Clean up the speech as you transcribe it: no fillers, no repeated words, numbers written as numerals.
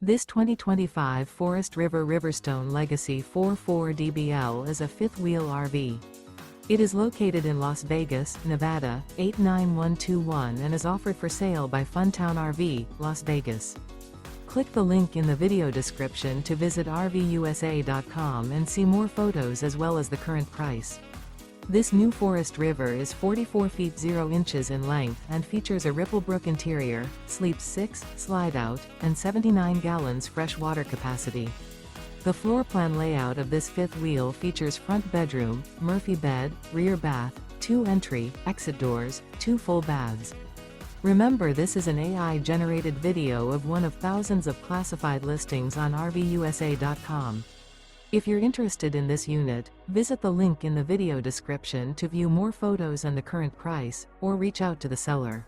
This 2025 Forest River Riverstone Legacy 44DBL is a fifth-wheel RV. It is located in Las Vegas, Nevada, 89121 and is offered for sale by Funtown RV, Las Vegas. Click the link in the video description to visit RVUSA.com and see more photos as well as the current price. This new Forest River is 44 feet 0 inches in length and features a RIPPLEBROok interior, sleeps 6, slide-out, and 79 gallons fresh water capacity. The floor plan layout of this fifth wheel features front bedroom, Murphy bed, rear bath, 2 entry, exit doors, 2 full baths. Remember, this is an AI-generated video of one of thousands of classified listings on RVUSA.com. If you're interested in this unit, visit the link in the video description to view more photos and the current price, or reach out to the seller.